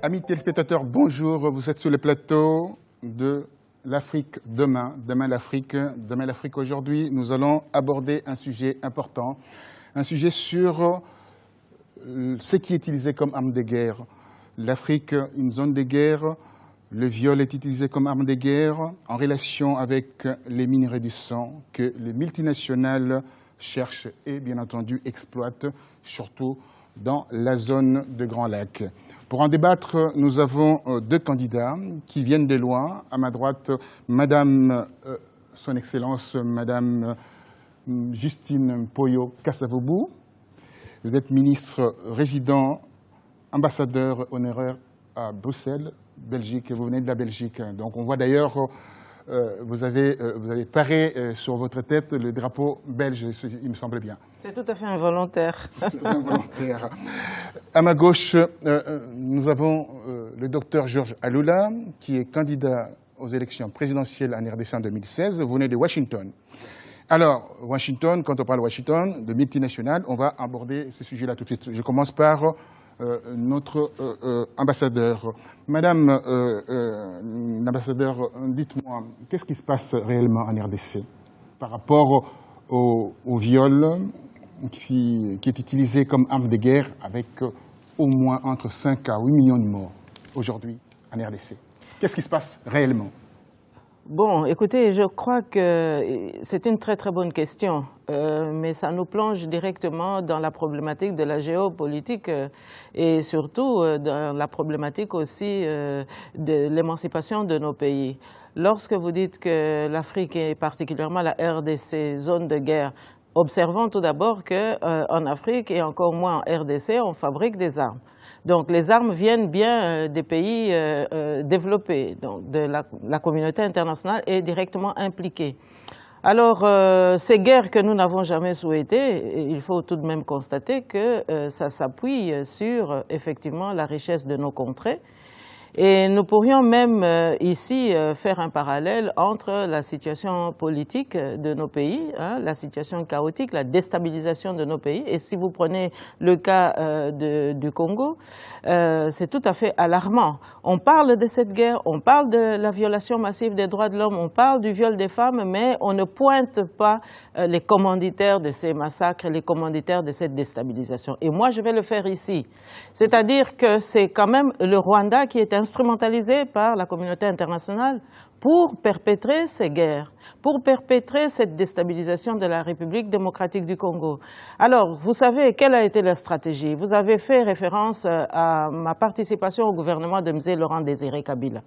Amis téléspectateurs, bonjour. Vous êtes sur le plateau de l'Afrique demain. Demain l'Afrique aujourd'hui. Nous allons aborder un sujet important, un sujet sur ce qui est utilisé comme arme de guerre. L'Afrique, une zone de guerre, le viol est utilisé comme arme de guerre en relation avec les minerais du sang que les multinationales cherchent et bien entendu exploitent, surtout dans la zone de Grand Lac. Pour en débattre, nous avons deux candidats qui viennent de loin. À ma droite, Madame, Son Excellence, Madame Justine Poyo Kassavoubou. Vous êtes ministre résident, ambassadeur honoraire à Bruxelles, Belgique. Vous venez de la Belgique. Donc on voit d'ailleurs, vous avez paré sur votre tête le drapeau belge, il me semble bien. C'est tout à fait involontaire. C'est tout à fait involontaire. À ma gauche, nous avons le docteur Georges Aloula, qui est candidat aux élections présidentielles en RDC en 2016. Vous venez de Washington. Alors, Washington, quand on parle de Washington, de multinationales, on va aborder ce sujet-là tout de suite. Je commence par notre ambassadeur. Madame l'ambassadeur, dites-moi, qu'est-ce qui se passe réellement en RDC par rapport au viol qui est utilisé comme arme de guerre avec au moins entre 5 à 8 millions de morts aujourd'hui en RDC. Qu'est-ce qui se passe réellement? Bon, écoutez, je crois que c'est une très très bonne question, mais ça nous plonge directement dans la problématique de la géopolitique et surtout dans la problématique aussi de l'émancipation de nos pays. Lorsque vous dites que l'Afrique et particulièrement la RDC, zone de guerre, observons tout d'abord qu'en Afrique et encore moins en RDC, on fabrique des armes. Donc les armes viennent bien des pays développés, donc la communauté internationale est directement impliquée. Alors ces guerres que nous n'avons jamais souhaitées, il faut tout de même constater que ça s'appuie sur effectivement la richesse de nos contrées. Et nous pourrions même ici faire un parallèle entre la situation politique de nos pays, la situation chaotique, la déstabilisation de nos pays. Et si vous prenez le cas du Congo, c'est tout à fait alarmant. On parle de cette guerre, on parle de la violation massive des droits de l'homme, on parle du viol des femmes, mais on ne pointe pas les commanditaires de ces massacres, les commanditaires de cette déstabilisation. Et moi, je vais le faire ici. C'est-à-dire que c'est quand même le Rwanda qui est instrumentalisé par la communauté internationale pour perpétrer ces guerres, pour perpétrer cette déstabilisation de la République démocratique du Congo. Alors, vous savez, quelle a été la stratégie? Vous avez fait référence à ma participation au gouvernement de M. Laurent Désiré Kabila.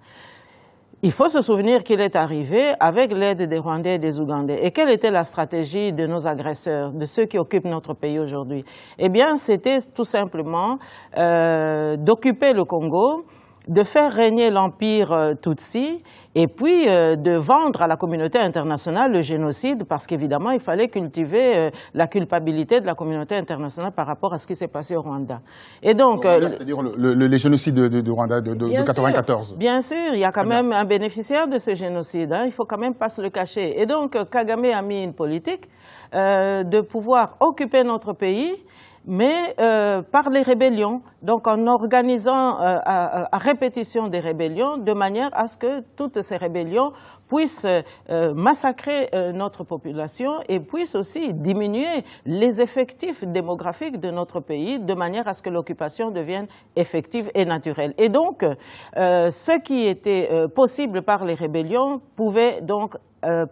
Il faut se souvenir qu'il est arrivé avec l'aide des Rwandais et des Ougandais. Et quelle était la stratégie de nos agresseurs, de ceux qui occupent notre pays aujourd'hui? Eh bien, c'était tout simplement d'occuper le Congo, de faire régner l'empire Tutsi et puis de vendre à la communauté internationale le génocide parce qu'évidemment il fallait cultiver la culpabilité de la communauté internationale par rapport à ce qui s'est passé au Rwanda. Et donc, c'est-à-dire les génocides de Rwanda de 1994. Bien sûr, il y a quand même un bénéficiaire de ce génocide, il faut quand même pas se le cacher. Et donc Kagame a mis une politique de pouvoir occuper notre pays, mais par les rébellions, donc en organisant à répétition des rébellions, de manière à ce que toutes ces rébellions puissent massacrer notre population et puissent aussi diminuer les effectifs démographiques de notre pays, de manière à ce que l'occupation devienne effective et naturelle. Et donc, ce qui était possible par les rébellions pouvait donc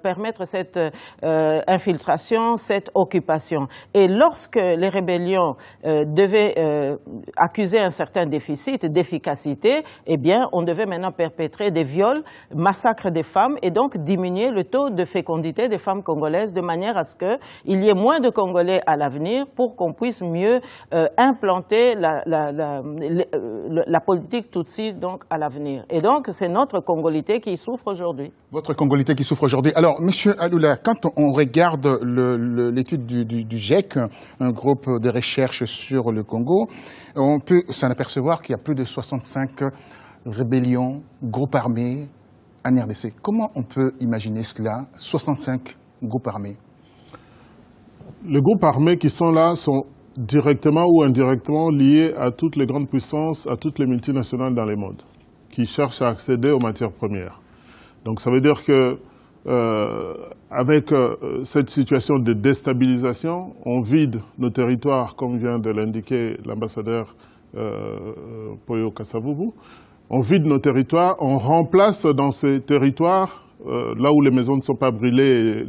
permettre cette infiltration, cette occupation. Et lorsque les rébellions devaient accuser un certain déficit d'efficacité, eh bien, on devait maintenant perpétrer des viols, massacres des femmes et donc diminuer le taux de fécondité des femmes congolaises de manière à ce qu'il y ait moins de Congolais à l'avenir pour qu'on puisse mieux implanter la politique Tutsi donc à l'avenir. Et donc, c'est notre congolité qui souffre aujourd'hui. Votre congolité qui souffre aujourd'hui. Alors, Monsieur Aloula, quand on regarde l'étude du GIEC, un groupe de recherche sur le Congo, on peut s'en apercevoir qu'il y a plus de 65 rébellions, groupes armés en RDC. Comment on peut imaginer cela, 65 groupes armés? Les groupes armés qui sont là sont directement ou indirectement lié à toutes les grandes puissances, à toutes les multinationales dans le monde, qui cherchent à accéder aux matières premières. Donc ça veut dire que avec cette situation de déstabilisation, on vide nos territoires, comme vient de l'indiquer l'ambassadeur Poyo Kasavubu. On vide nos territoires, on remplace dans ces territoires, là où les maisons ne sont pas brûlées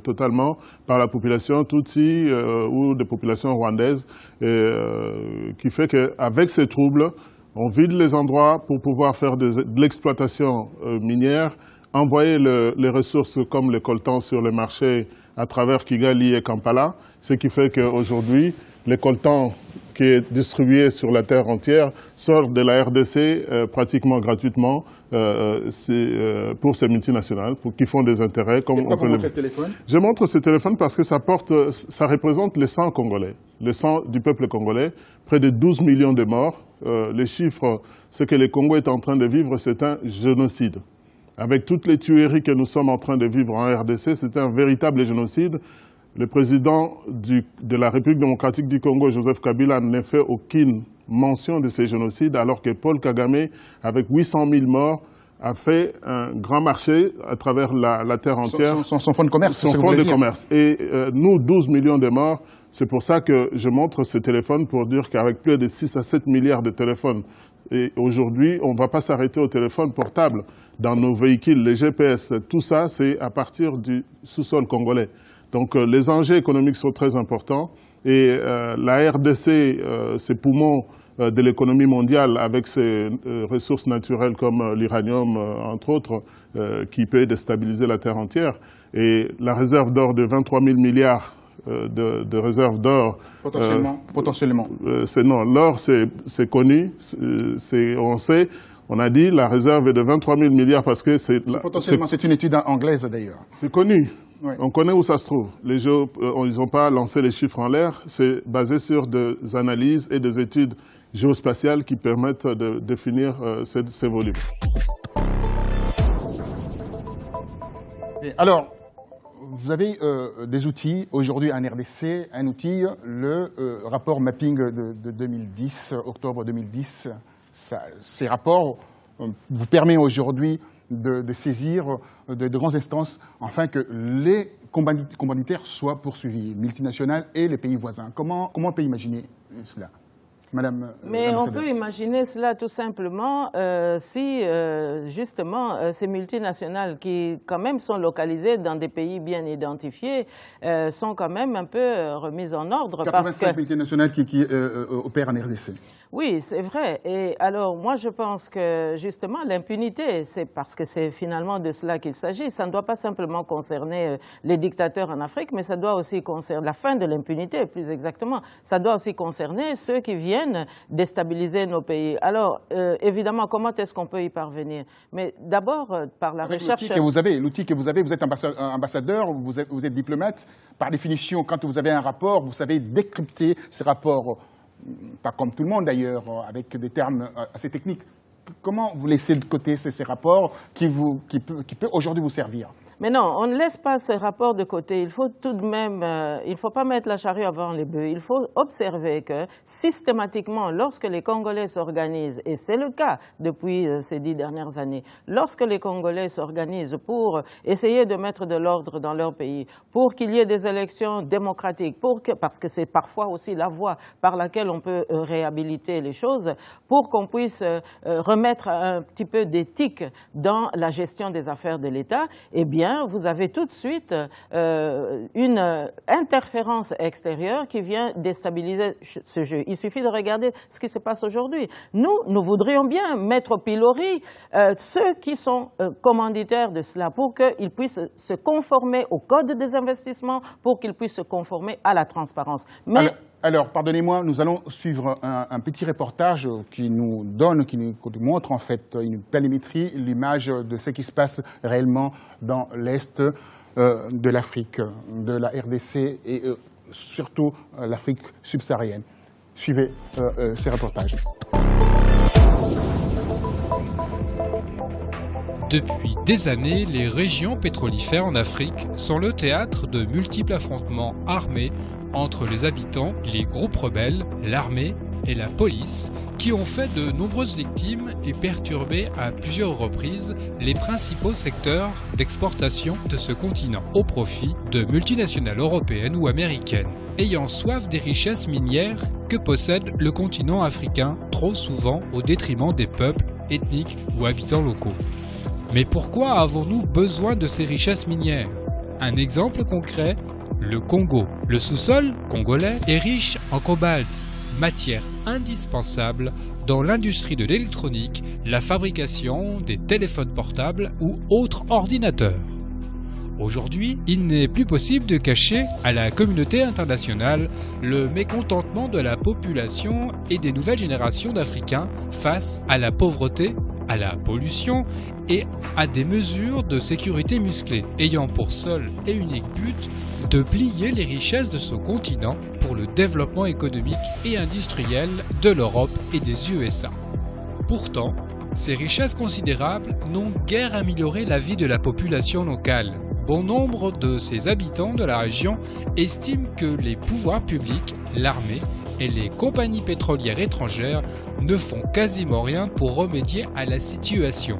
totalement par la population Tutsi ou des populations rwandaises, qui fait qu'avec ces troubles, on vide les endroits pour pouvoir faire de l'exploitation minière, envoyer les ressources comme le coltan sur le marché à travers Kigali et Kampala, ce qui fait qu'aujourd'hui, le coltan qui est distribué sur la terre entière sort de la RDC pratiquement gratuitement pour ces multinationales qui font des intérêts. Comme on peut le... téléphone? Je montre ce téléphone parce que ça représente le sang congolais, le sang du peuple congolais, près de 12 millions de morts. Les chiffres, ce que le Congo est en train de vivre, c'est un génocide. Avec toutes les tueries que nous sommes en train de vivre en RDC, c'est un véritable génocide. Le président de la République démocratique du Congo, Joseph Kabila, n'a fait aucune mention de ces génocides, alors que Paul Kagame, avec 800 000 morts, a fait un grand marché à travers la terre entière. Son fonds de commerce. Son fonds de commerce. Et nous, 12 millions de morts, c'est pour ça que je montre ce téléphone pour dire qu'avec plus de 6 à 7 milliards de téléphones, et aujourd'hui, on ne va pas s'arrêter au téléphone portable. Dans nos véhicules, les GPS, tout ça, c'est à partir du sous-sol congolais. Donc les enjeux économiques sont très importants et la RDC, ses poumons de l'économie mondiale avec ses ressources naturelles comme l'uranium, entre autres, qui peut déstabiliser la terre entière. Et la réserve d'or de 23 000 milliards de réserves d'or. Potentiellement. Non, l'or, c'est connu, on sait. On a dit la réserve est de 23 000 milliards parce que c'est... Potentiellement, c'est une étude anglaise d'ailleurs. C'est connu. Oui. On connaît où ça se trouve. Les gens, ils n'ont pas lancé les chiffres en l'air. C'est basé sur des analyses et des études géospatiales qui permettent de définir ces volumes. Alors, vous avez des outils aujourd'hui en RDC, un outil, le rapport mapping de 2010, octobre 2010. Ces rapports vous permettent aujourd'hui de saisir de grandes instances afin que les commanditaires soient poursuivis, multinationales et les pays voisins. Comment on peut imaginer cela ? Madame, mais on peut imaginer cela tout simplement si justement ces multinationales qui quand même sont localisées dans des pays bien identifiés sont quand même un peu remises en ordre. 85 multinationales qui opèrent en RDC. Oui, c'est vrai. Et alors, moi, je pense que, justement, l'impunité, c'est parce que c'est finalement de cela qu'il s'agit. Ça ne doit pas simplement concerner les dictateurs en Afrique, mais ça doit aussi concerner la fin de l'impunité, plus exactement. Ça doit aussi concerner ceux qui viennent déstabiliser nos pays. Alors, évidemment, comment est-ce qu'on peut y parvenir? Mais d'abord, par la recherche... L'outil que vous avez, vous êtes ambassadeur, vous êtes diplomate. Par définition, quand vous avez un rapport, vous savez décrypter ce rapport. Pas comme tout le monde d'ailleurs, avec des termes assez techniques. Comment vous laissez de côté ces rapports qui peut aujourd'hui vous servir? Mais non, on ne laisse pas ces rapports de côté. Il faut tout de même, il ne faut pas mettre la charrue avant les bœufs. Il faut observer que systématiquement, lorsque les Congolais s'organisent, et c'est le cas depuis ces 10 dernières années, lorsque les Congolais s'organisent pour essayer de mettre de l'ordre dans leur pays, pour qu'il y ait des élections démocratiques, parce que c'est parfois aussi la voie par laquelle on peut réhabiliter les choses, pour qu'on puisse remettre un petit peu d'éthique dans la gestion des affaires de l'État, eh bien, vous avez tout de suite une interférence extérieure qui vient déstabiliser ce jeu. Il suffit de regarder ce qui se passe aujourd'hui. Nous voudrions bien mettre au pilori ceux qui sont commanditaires de cela pour qu'ils puissent se conformer au code des investissements, pour qu'ils puissent se conformer à la transparence. Mais alors, pardonnez-moi, nous allons suivre un petit reportage qui nous montre en fait une planimétrie, l'image de ce qui se passe réellement dans l'Est de l'Afrique, de la RDC et surtout l'Afrique subsaharienne. Suivez ces reportages. Depuis des années, les régions pétrolifères en Afrique sont le théâtre de multiples affrontements armés entre les habitants, les groupes rebelles, l'armée et la police, qui ont fait de nombreuses victimes et perturbé à plusieurs reprises les principaux secteurs d'exportation de ce continent, au profit de multinationales européennes ou américaines, ayant soif des richesses minières que possède le continent africain, trop souvent au détriment des peuples, ethniques ou habitants locaux. Mais pourquoi avons-nous besoin de ces richesses minières? Un exemple concret, le Congo. Le sous-sol congolais est riche en cobalt, matière indispensable dans l'industrie de l'électronique, la fabrication des téléphones portables ou autres ordinateurs. Aujourd'hui, il n'est plus possible de cacher à la communauté internationale le mécontentement de la population et des nouvelles générations d'Africains face à la pauvreté, à la pollution et à des mesures de sécurité musclées, ayant pour seul et unique but de plier les richesses de ce continent pour le développement économique et industriel de l'Europe et des USA. Pourtant, ces richesses considérables n'ont guère amélioré la vie de la population locale. Bon nombre de ses habitants de la région estiment que les pouvoirs publics, l'armée et les compagnies pétrolières étrangères ne font quasiment rien pour remédier à la situation.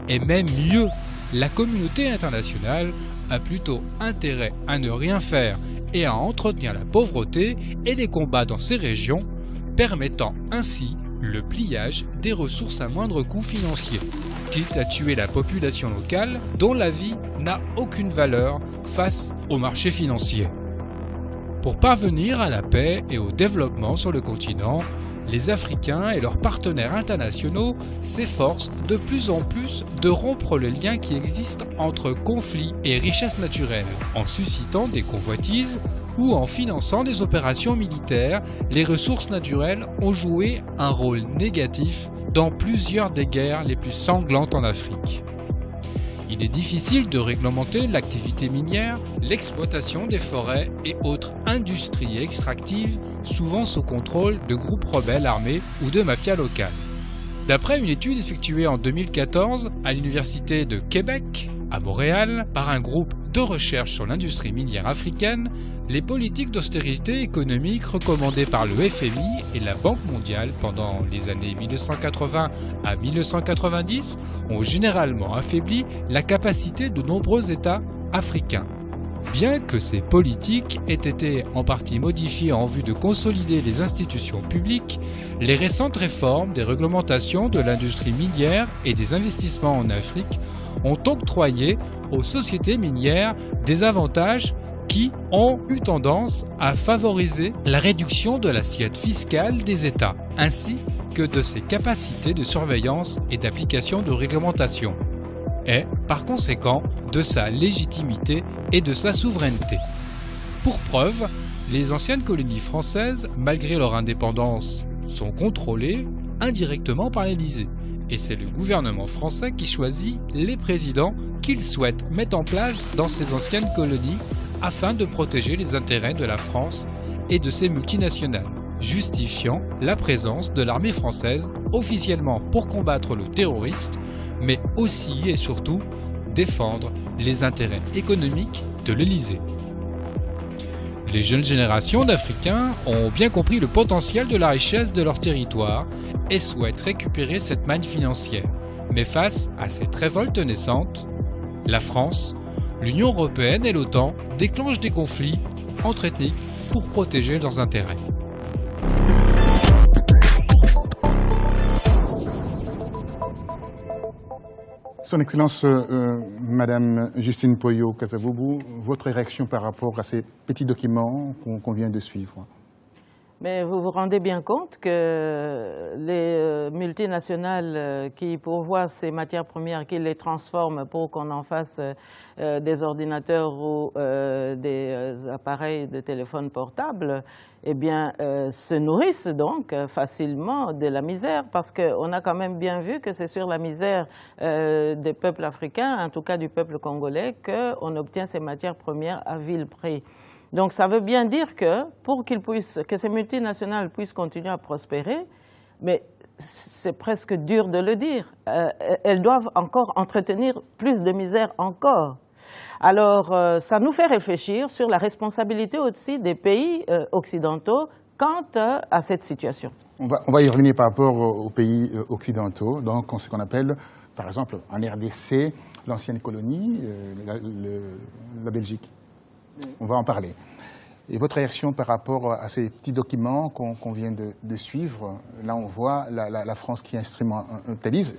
Et même mieux, la communauté internationale a plutôt intérêt à ne rien faire et à entretenir la pauvreté et les combats dans ces régions, permettant ainsi le pliage des ressources à moindre coût financier, quitte à tuer la population locale dont la vie n'a aucune valeur face au marché financier. Pour parvenir à la paix et au développement sur le continent, les Africains et leurs partenaires internationaux s'efforcent de plus en plus de rompre le lien qui existe entre conflits et richesses naturelles, en suscitant des convoitises ou en finançant des opérations militaires. Les ressources naturelles ont joué un rôle négatif dans plusieurs des guerres les plus sanglantes en Afrique. Il est difficile de réglementer l'activité minière, l'exploitation des forêts et autres industries extractives, souvent sous contrôle de groupes rebelles armés ou de mafias locales. D'après une étude effectuée en 2014 à l'Université de Québec, à Montréal, par un groupe de recherche sur l'industrie minière africaine, les politiques d'austérité économique recommandées par le FMI et la Banque mondiale pendant les années 1980 à 1990 ont généralement affaibli la capacité de nombreux États africains. Bien que ces politiques aient été en partie modifiées en vue de consolider les institutions publiques, les récentes réformes des réglementations de l'industrie minière et des investissements en Afrique ont octroyé aux sociétés minières des avantages qui ont eu tendance à favoriser la réduction de l'assiette fiscale des États, ainsi que de ses capacités de surveillance et d'application de réglementation, et, par conséquent, de sa légitimité et de sa souveraineté. Pour preuve, les anciennes colonies françaises, malgré leur indépendance, sont contrôlées indirectement par l'Élysée. Et c'est le gouvernement français qui choisit les présidents qu'il souhaite mettre en place dans ces anciennes colonies afin de protéger les intérêts de la France et de ses multinationales, justifiant la présence de l'armée française officiellement pour combattre le terroriste, mais aussi et surtout défendre les intérêts économiques de l'Élysée. Les jeunes générations d'Africains ont bien compris le potentiel de la richesse de leur territoire et souhaitent récupérer cette manne financière. Mais face à cette révolte naissante, la France, l'Union européenne et l'OTAN déclenchent des conflits entre ethniques pour protéger leurs intérêts. Son Excellence, Madame Justine Poyo-Kasavubu, votre réaction par rapport à ces petits documents qu'on vient de suivre? Mais vous vous rendez bien compte que les multinationales qui pourvoient ces matières premières, qui les transforment pour qu'on en fasse des ordinateurs ou des appareils de téléphone portable, eh bien, se nourrissent donc facilement de la misère, parce qu'on a quand même bien vu que c'est sur la misère des peuples africains, en tout cas du peuple congolais, qu'on obtient ces matières premières à vil prix. Donc ça veut bien dire que pour que ces multinationales puissent continuer à prospérer, mais c'est presque dur de le dire, elles doivent encore entretenir plus de misère encore. Alors, ça nous fait réfléchir sur la responsabilité aussi des pays occidentaux quant à cette situation. On va y revenir par rapport aux pays occidentaux, donc ce qu'on appelle, par exemple, en RDC, l'ancienne colonie, la Belgique. On va en parler. Et votre réaction par rapport à ces petits documents qu'on vient de suivre, là on voit la France qui instrumentalise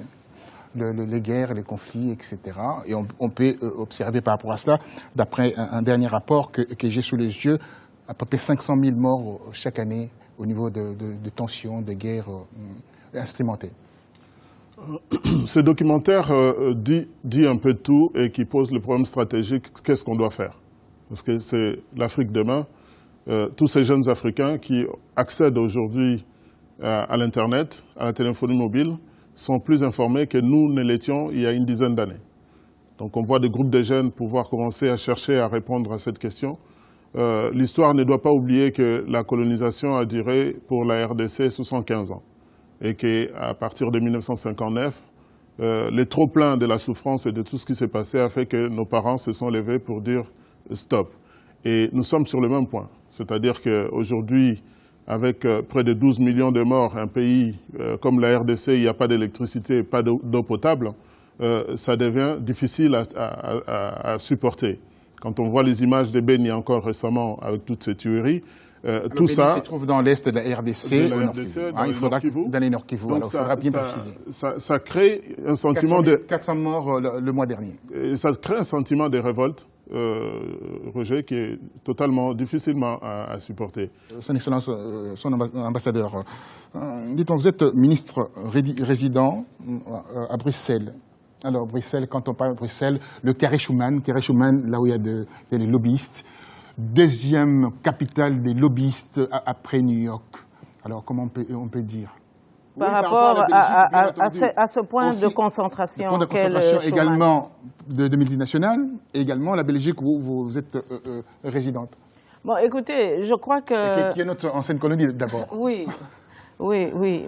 les guerres, les conflits, etc. Et on peut observer par rapport à cela, d'après un dernier rapport que j'ai sous les yeux, à peu près 500 000 morts chaque année au niveau de tensions, de guerres instrumentées. Ce documentaire dit un peu tout et qui pose le problème stratégique, qu'est-ce qu'on doit faire? Parce que c'est l'Afrique demain. Tous ces jeunes Africains qui accèdent aujourd'hui à l'Internet, à la téléphonie mobile, sont plus informés que nous ne l'étions il y a une dizaine d'années. Donc on voit des groupes de jeunes pouvoir commencer à chercher à répondre à cette question. L'histoire ne doit pas oublier que la colonisation a duré pour la RDC 75 ans et qu'à partir de 1959, les trop-pleins de la souffrance et de tout ce qui s'est passé a fait que nos parents se sont levés pour dire stop. Et nous sommes sur le même point. C'est-à-dire qu'aujourd'hui, avec près de 12 millions de morts, un pays comme la RDC, il n'y a pas d'électricité, pas d'eau potable, ça devient difficile à supporter. Quand on voit les images de Beni encore récemment avec toutes ces tueries, tout Beni ça se trouve dans l'est de la RDC, il faudra dans les Nord Kivu. Alors, il faudra bien préciser. Ça crée un sentiment 400 morts le mois dernier. Et ça crée un sentiment de révolte, Roger, qui est totalement difficilement à supporter. Son Excellence, son ambassadeur, dites-moi, vous êtes ministre résident à Bruxelles. Alors, Bruxelles, quand on parle de Bruxelles, le carré Schuman, là où il y a des lobbyistes, deuxième capitale des lobbyistes après New York. Alors, comment on peut dire? Par rapport à ce point de concentration. Le point de concentration également de multinationales, et également la Belgique où vous êtes résidente. Bon, écoutez, je crois que... Qui est notre ancienne colonie d'abord. Oui,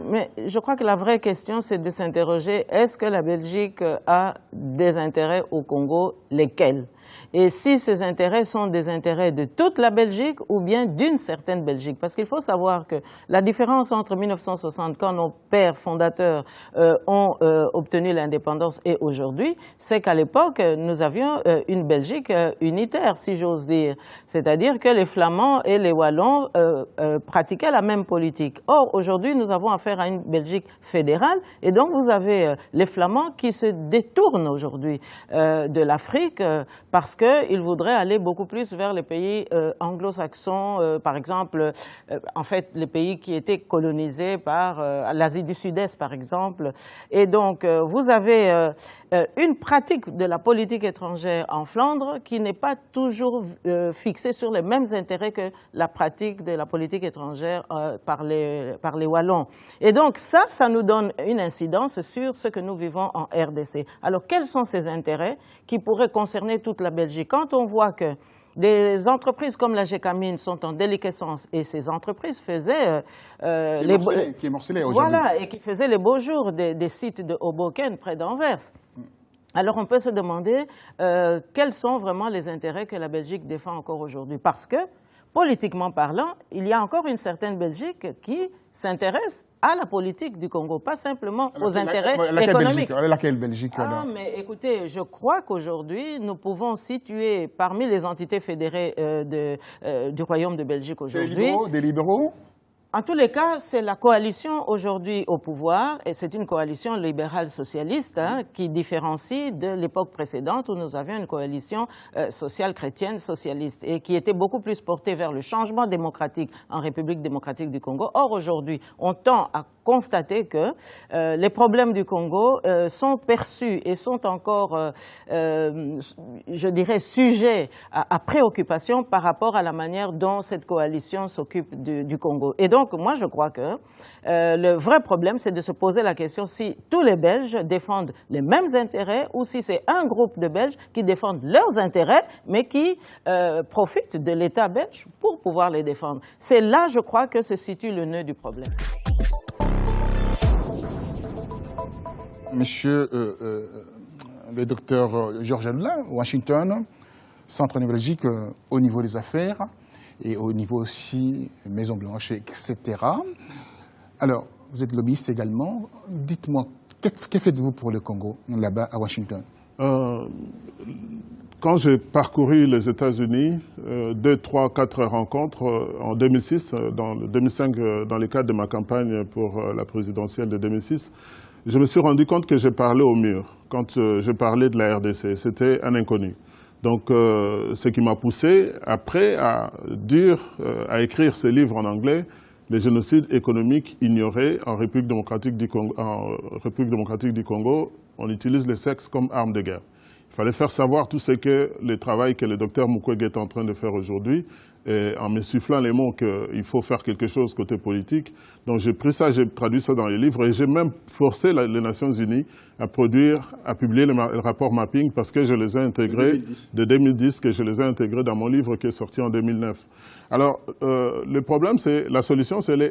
mais je crois que la vraie question, c'est de s'interroger, est-ce que la Belgique a des intérêts au Congo, lesquels? Et si ces intérêts sont des intérêts de toute la Belgique ou bien d'une certaine Belgique. Parce qu'il faut savoir que la différence entre 1960, quand nos pères fondateurs ont obtenu l'indépendance, et aujourd'hui, c'est qu'à l'époque, nous avions une Belgique unitaire, si j'ose dire. C'est-à-dire que les Flamands et les Wallons pratiquaient la même politique. Or, aujourd'hui, nous avons affaire à une Belgique fédérale, et donc vous avez les Flamands qui se détournent aujourd'hui de l'Afrique parce qu'ils voudraient aller beaucoup plus vers les pays anglo-saxons, par exemple, en fait, les pays qui étaient colonisés par l'Asie du Sud-Est, par exemple. Et donc, vous avez une pratique de la politique étrangère en Flandre qui n'est pas toujours fixée sur les mêmes intérêts que la pratique de la politique étrangère par les Wallons. Et donc, ça nous donne une incidence sur ce que nous vivons en RDC. Alors, quels sont ces intérêts qui pourraient concerner toute la Belgique? Quand on voit que des entreprises comme la Gécamine sont en déliquescence et ces entreprises faisaient qui est morcelé aujourd'hui. Voilà, et qui faisaient les beaux jours des sites de Hoboken près d'Anvers. Alors on peut se demander quels sont vraiment les intérêts que la Belgique défend encore aujourd'hui. Parce que, politiquement parlant, il y a encore une certaine Belgique qui s'intéresse à la politique du Congo, pas simplement aux intérêts économiques. Laquelle Belgique? Mais écoutez, je crois qu'aujourd'hui, nous pouvons situer parmi les entités fédérées du Royaume de Belgique aujourd'hui... Des libéraux? En tous les cas, c'est la coalition aujourd'hui au pouvoir, et c'est une coalition libérale socialiste qui différencie de l'époque précédente où nous avions une coalition sociale chrétienne socialiste et qui était beaucoup plus portée vers le changement démocratique en République démocratique du Congo. Or, aujourd'hui, on tend à constater que les problèmes du Congo sont perçus et sont encore, je dirais, sujets à préoccupation par rapport à la manière dont cette coalition s'occupe du Congo. Et donc, moi, je crois que le vrai problème, c'est de se poser la question si tous les Belges défendent les mêmes intérêts ou si c'est un groupe de Belges qui défendent leurs intérêts, mais qui profitent de l'État belge pour pouvoir les défendre. C'est là, je crois, que se situe le nœud du problème. Monsieur le docteur Georges Alula, Washington, centre névralgique au niveau des affaires et au niveau aussi Maison-Blanche, etc. Alors, vous êtes lobbyiste également. Dites-moi, que faites-vous pour le Congo, là-bas à Washington? Quand j'ai parcouru les États-Unis, 2, 3, 4 rencontres en 2006, dans 2005, dans le cadre de ma campagne pour la présidentielle de 2006, je me suis rendu compte que j'ai parlé au mur quand je parlais de la RDC. C'était un inconnu. Donc, ce qui m'a poussé après à écrire ce livre en anglais, les génocides économiques ignorés en République démocratique du Congo, on utilise le sexe comme arme de guerre. Il fallait faire savoir tout ce que le travail que le docteur Mukwege est en train de faire aujourd'hui, en me soufflant les mots qu'il faut faire quelque chose côté politique. Donc j'ai pris ça, j'ai traduit ça dans les livres et j'ai même forcé les Nations Unies à publier le rapport mapping parce que je les ai intégrés de 2010, que je les ai intégrés dans mon livre qui est sorti en 2009. Alors, le problème, c'est la solution, elle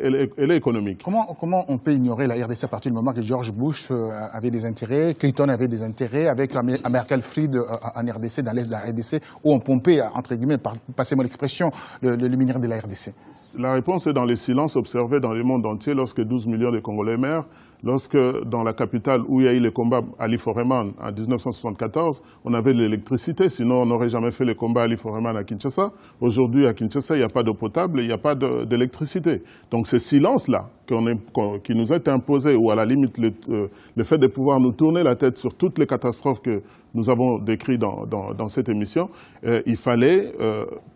est économique. Comment on peut ignorer la RDC à partir du moment que George Bush avait des intérêts, Clinton avait des intérêts, avec American Fried en RDC, dans l'est de la RDC, où on pompait, entre guillemets, passez-moi l'expression, le minerai de la RDC? La réponse est dans les silences observés dans le monde entier lorsque 12 millions de Congolais meurent, lorsque dans la capitale où il y a eu les combats à Ali Foreman en 1974, on avait l'électricité, sinon on n'aurait jamais fait les combats à Ali Foreman à Kinshasa. Aujourd'hui, à Kinshasa, il n'y a pas d'eau potable, il n'y a pas d'électricité. Donc ce silence-là qui nous est imposé, ou à la limite le fait de pouvoir nous tourner la tête sur toutes les catastrophes que nous avons décrites dans cette émission, il fallait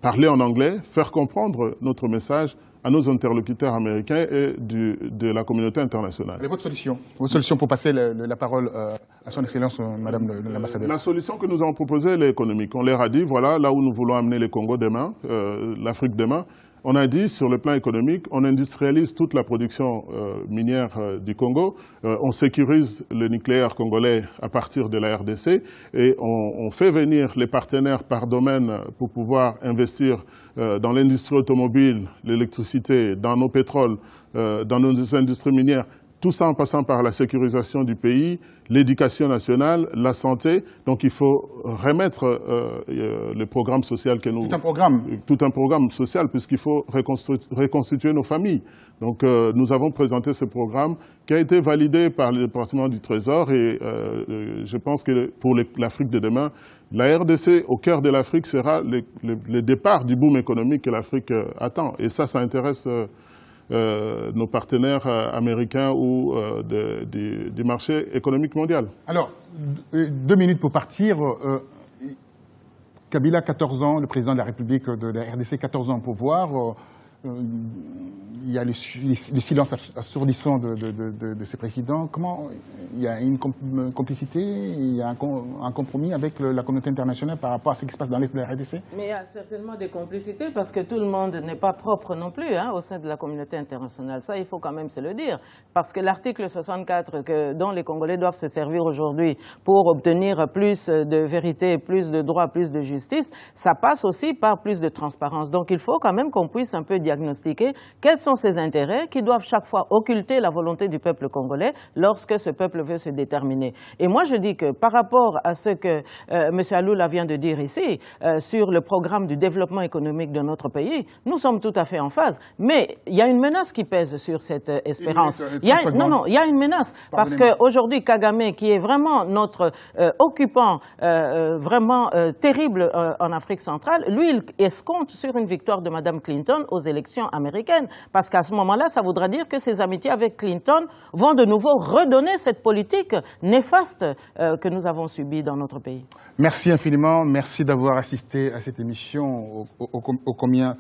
parler en anglais, faire comprendre notre message à nos interlocuteurs américains et de la communauté internationale. Et votre solution pour passer la parole à son Excellence, Madame l'ambassadeur? La solution que nous avons proposée, elle est économique. On leur a dit, voilà, là où nous voulons amener le Congo demain, l'Afrique demain. On a dit, sur le plan économique, on industrialise toute la production minière du Congo, on sécurise le nucléaire congolais à partir de la RDC et on fait venir les partenaires par domaine pour pouvoir investir dans l'industrie automobile, l'électricité, dans nos pétroles, dans nos industries minières, tout ça en passant par la sécurisation du pays, l'éducation nationale, la santé. Donc il faut remettre le programme social que nous... Tout un programme social, puisqu'il faut reconstituer nos familles. Donc nous avons présenté ce programme qui a été validé par le département du Trésor et je pense que pour l'Afrique de demain, la RDC, au cœur de l'Afrique, sera le départ du boom économique que l'Afrique attend. Et ça intéresse nos partenaires américains ou du marché économique mondial. Alors, 2 minutes pour partir. Kabila, 14 ans, le président de la République de la RDC, 14 ans au pouvoir. Il y a le silence assourdissant de ces présidents. Comment il y a une complicité, il y a un compromis avec la communauté internationale par rapport à ce qui se passe dans l'est de la RDC? Mais il y a certainement des complicités parce que tout le monde n'est pas propre non plus au sein de la communauté internationale. Ça, il faut quand même se le dire. Parce que l'article 64 dont les Congolais doivent se servir aujourd'hui pour obtenir plus de vérité, plus de droit, plus de justice, ça passe aussi par plus de transparence. Donc il faut quand même qu'on puisse un peu diagnostiquer quels sont ces intérêts qui doivent chaque fois occulter la volonté du peuple congolais lorsque ce peuple veut se déterminer. Et moi, je dis que par rapport à ce que M. Aloula vient de dire ici, sur le programme du développement économique de notre pays, nous sommes tout à fait en phase. Mais il y a une menace qui pèse sur cette espérance. Il y a une menace. Parce qu'aujourd'hui, Kagame, qui est vraiment notre occupant vraiment terrible en Afrique centrale, lui, il escompte sur une victoire de Mme Clinton aux élections américaines. Parce qu'à ce moment-là, ça voudra dire que ses amitiés avec Clinton vont de nouveau redonner cette politique néfaste que nous avons subie dans notre pays. Merci infiniment. Merci d'avoir assisté à cette émission ô combien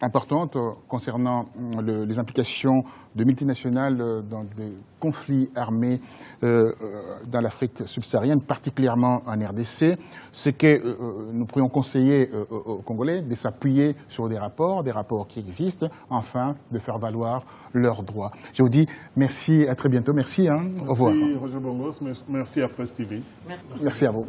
importante concernant les implications de multinationales dans des conflits armés dans l'Afrique subsaharienne, particulièrement en RDC. Ce que nous pourrions conseiller aux Congolais, de s'appuyer sur des rapports qui existent, afin de faire valoir leurs droits. Je vous dis merci, à très bientôt. Merci, au revoir. Merci Roger Bongos, merci à Presse TV. Merci à vous.